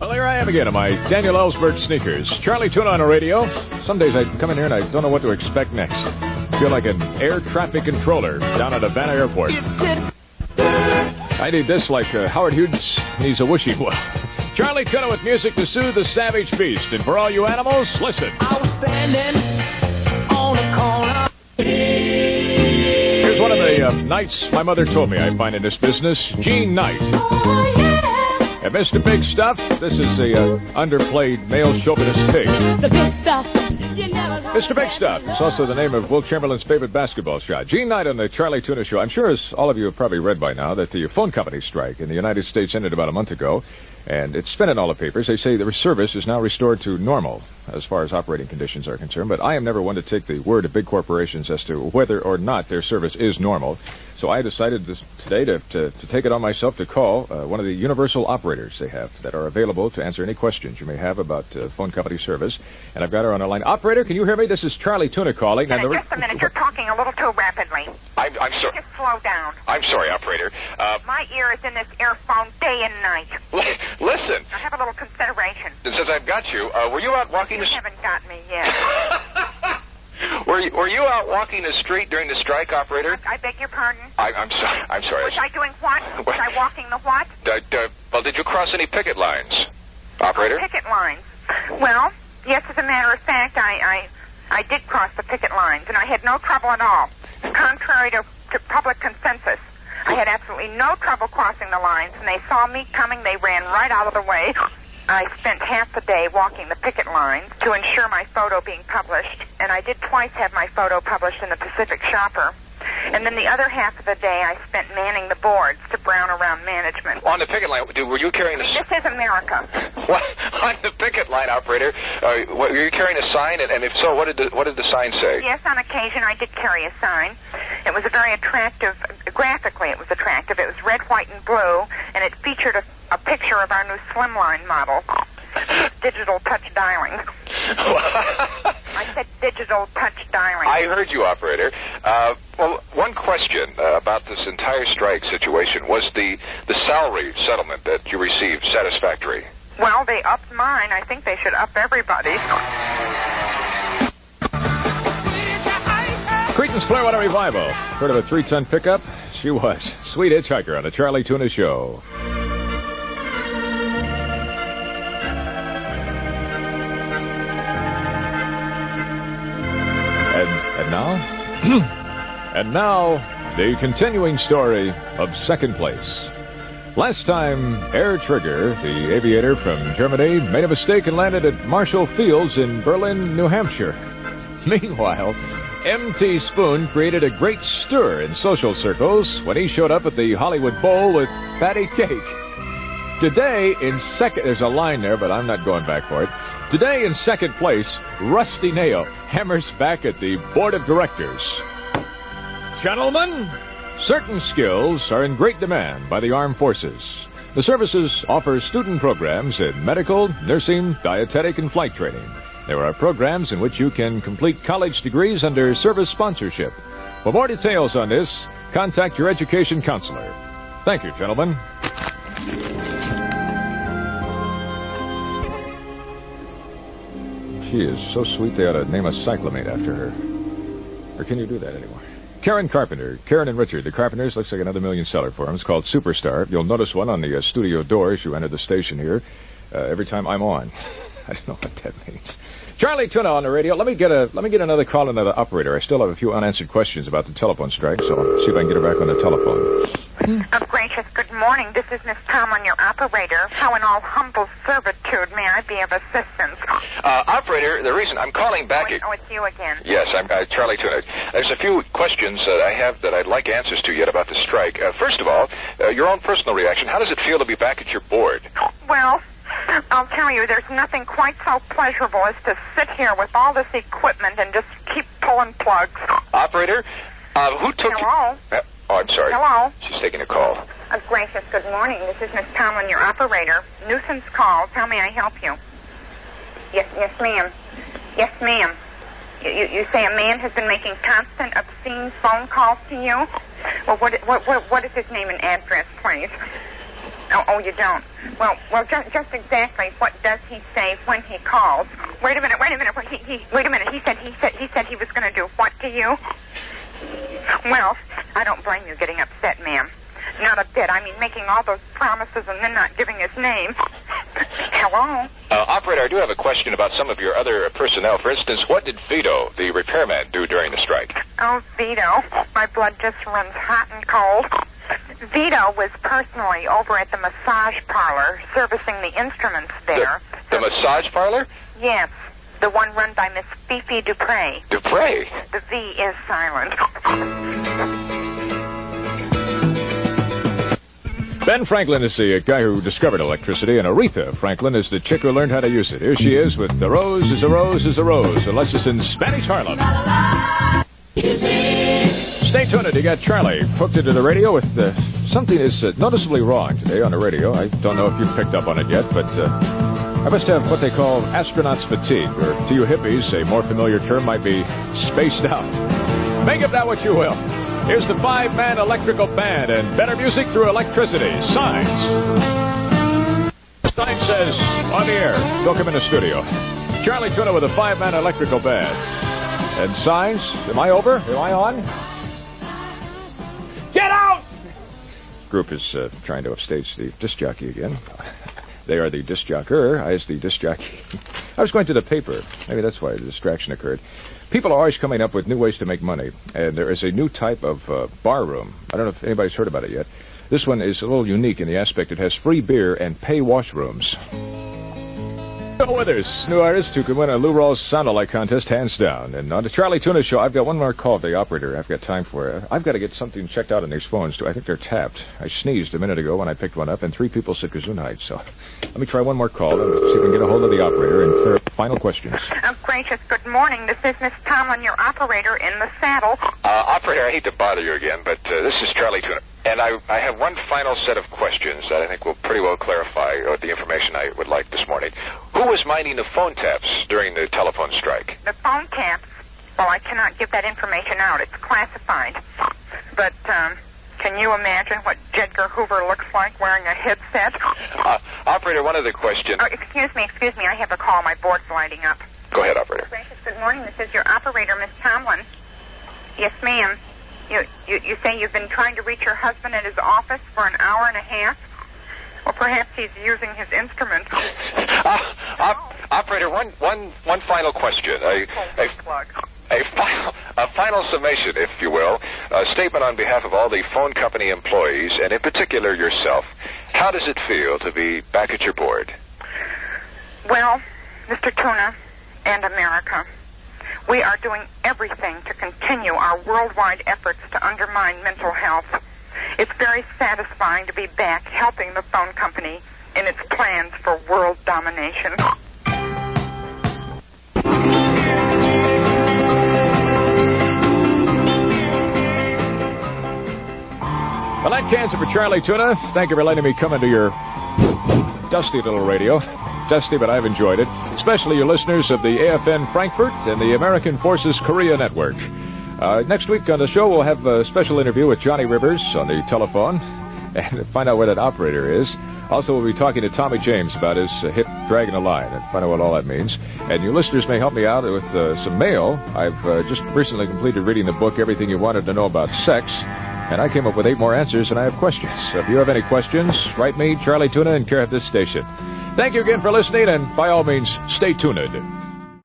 Well, here I am again in my Daniel Ellsberg sneakers. Charlie Tuna on the radio. Some days I come in here and I don't know what to expect next. I feel like an air traffic controller down at Havana Airport. I need this like Howard Hughes needs a wishing well. Charlie Tuna with music to soothe the savage beast. And for all you animals, listen. I was standing on a corner. Here's one of the nights my mother told me I find in this business. Gene Knight. Oh, yeah. And Mr. Big Stuff, this is the underplayed male chauvinist pig. The big stuff. You never Mr. Big Stuff. It's also the name of Will Chamberlain's favorite basketball shot. Gene Knight on the Charlie Tuna Show. I'm sure, as all of you have probably read by now, that the phone company strike in the United States ended about a month ago. And it's been in all the papers. They say the service is now restored to normal as far as operating conditions are concerned. But I am never one to take the word of big corporations as to whether or not their service is normal. So I decided today to take it on myself to call one of the universal operators they have that are available to answer any questions you may have about phone company service. And I've got her on the line. Operator, can you hear me? This is Charlie Tuna calling. Just a minute. You're talking a little too rapidly. I'm sorry. Just slow down. I'm sorry, operator. My ear is in this earphone day and night. Listen. I have a little consideration. Since I've got you, were you out walking You the... haven't got me yet. Were you out walking the street during the strike, operator? I beg your pardon? I'm sorry. Was I doing what? Was I walking the what? Well, did you cross any picket lines, operator? Oh, picket lines. Well, yes, as a matter of fact, I did cross the picket lines, and I had no trouble at all. Contrary to public consensus, I had absolutely no trouble crossing the lines. When they saw me coming, they ran right out of the way. I spent half the day walking the picket lines to ensure my photo being published, and I did twice have my photo published in the Pacific Shopper. And then the other half of the day I spent manning the boards to brown around management. On the picket line, were you carrying This is America. What? On the picket line, operator, were you carrying a sign? And if so, what did the sign say? Yes, on occasion I did carry a sign. It was a very attractive, graphically it was attractive. It was red, white, and blue, and it featured a picture of our new slimline model. Digital touch dialing. I said digital touch dialing. I heard you, operator. Well, one question about this entire strike situation. Was the salary settlement that you received satisfactory? Well, they upped mine. I think they should up everybody's. Creedence Clearwater Revival. Heard of a 3-ton pickup? She was. Sweet Hitchhiker on the Charlie Tuna Show. And now? And now, the continuing story of second place. Last time, Air Trigger, the aviator from Germany, made a mistake and landed at Marshall Fields in Berlin, New Hampshire. Meanwhile, M.T. Spoon created a great stir in social circles when he showed up at the Hollywood Bowl with patty cake. Today, in second... There's a line there, but I'm not going back for it. Today, in second place, Rusty Nail hammers back at the board of directors. Gentlemen, certain skills are in great demand by the armed forces. The services offer student programs in medical, nursing, dietetic, and flight training. There are programs in which you can complete college degrees under service sponsorship. For more details on this, contact your education counselor. Thank you, gentlemen. She is so sweet they ought to name a cyclamate after her. Or can you do that anymore? Karen Carpenter. Karen and Richard, the Carpenters. Looks like another million seller for them. It's called Superstar. You'll notice one on the studio door as you enter the station here every time I'm on. I don't know what that means. Charlie Tuna on the radio. Let me get another call, another operator. I still have a few unanswered questions about the telephone strike, so I'll see if I can get her back on the telephone. Gracious, good morning. This is Miss Tomlin, your operator. How in all humble servitude may I be of assistance? Operator, the reason I'm calling back... Oh, it's you again. Yes, I'm Charlie Tuna. There's a few questions that I have that I'd like answers to yet about the strike. First of all, your own personal reaction. How does it feel to be back at your board? Well, I'll tell you, there's nothing quite so pleasurable as to sit here with all this equipment and just keep pulling plugs. Operator, who took... Hello? Oh, I'm sorry. Hello? She's taking a call. Gracious, good morning. This is Miss Tomlin, your operator. Nuisance calls. How may I help you? Yes, ma'am. Yes, ma'am. You say a man has been making constant, obscene phone calls to you? Well, what is his name and address, please? Oh, you don't? Well, just exactly what does he say when he calls? Wait a minute. Wait a minute. He said he was going to do what to you? Well, I don't blame you getting upset, ma'am. Not a bit. I mean, making all those promises and then not giving his name. Hello? Operator, I do have a question about some of your other personnel. For instance, what did Vito, the repairman, do during the strike? Oh, Vito. My blood just runs hot and cold. Vito was personally over at the massage parlor servicing the instruments there. The massage parlor? Yes. The one run by Miss Fifi Dupre. Dupre? The V is silent. Ben Franklin is the guy who discovered electricity, and Aretha Franklin is the chick who learned how to use it. Here she is with "The Rose is a Rose is a Rose," unless it's in Spanish Harlem. Stay tuned. You got Charlie hooked into the radio with something is noticeably wrong today on the radio. I don't know if you've picked up on it yet, but I must have what they call astronaut's fatigue, or to you hippies, a more familiar term might be spaced out. Make of that what you will. Here's the 5-man electrical band and better music through electricity. Signs. Sign says, on the air. Don't come in the studio. Charlie Tuna with a 5-man electrical band. And signs, am I over? Am I on? Get out! Group is trying to upstage the disc jockey again. They are the disc jocker. I is the disc jockey. I was going to the paper. Maybe that's why the distraction occurred. People are always coming up with new ways to make money, and there is a new type of bar room. I don't know if anybody's heard about it yet. This one is a little unique in the aspect it has free beer and pay washrooms. Bill Withers, new artist who can win a Lou Rawls Sound-Alike contest, hands down. And on the Charlie Tuna Show, I've got one more call to the operator I've got time for. I've got to get something checked out on these phones, too. I think they're tapped. I sneezed a minute ago when I picked one up, and 3 people said Gesundheit. So let me try one more call and see if we can get a hold of the operator and clear up final questions. Oh, gracious, good morning. This is Miss Tomlin, your operator in the saddle. Operator, I hate to bother you again, but this is Charlie Tuna. And I have one final set of questions that I think will pretty well clarify the information I would like this morning. Who was minding the phone taps during the telephone strike? The phone taps? Well, I cannot give that information out. It's classified. But, can you imagine what Jedgar Hoover looks like wearing a headset? Operator, one other question. Oh, excuse me. I have a call. My board's lighting up. Go ahead, Operator. Gracious, good morning. This is your operator, Miss Tomlin. Yes, ma'am. You say you've been trying to reach your husband at his office for an hour and a half? Well, perhaps he's using his instrument. Operator, one final question. A final summation, if you will. A statement on behalf of all the phone company employees, and in particular yourself. How does it feel to be back at your board? Well, Mr. Tuna and America, we are doing everything to continue our worldwide efforts to undermine mental health. It's very satisfying to be back helping the phone company in its plans for world domination. Well, that cans it for Charlie Tuna. Thank you for letting me come into your dusty little radio. Dusty, but I've enjoyed it. Especially your listeners of the AFN Frankfurt and the American Forces Korea Network. Next week on the show, we'll have a special interview with Johnny Rivers on the telephone and find out where that operator is. Also, we'll be talking to Tommy James about his hit Dragging a Line and find out what all that means. And you listeners may help me out with some mail. I've just recently completed reading the book, Everything You Wanted to Know About Sex. And I came up with 8 more answers, and I have questions. So if you have any questions, write me, Charlie Tuna, in care of this station. Thank you again for listening, and by all means, stay tuned.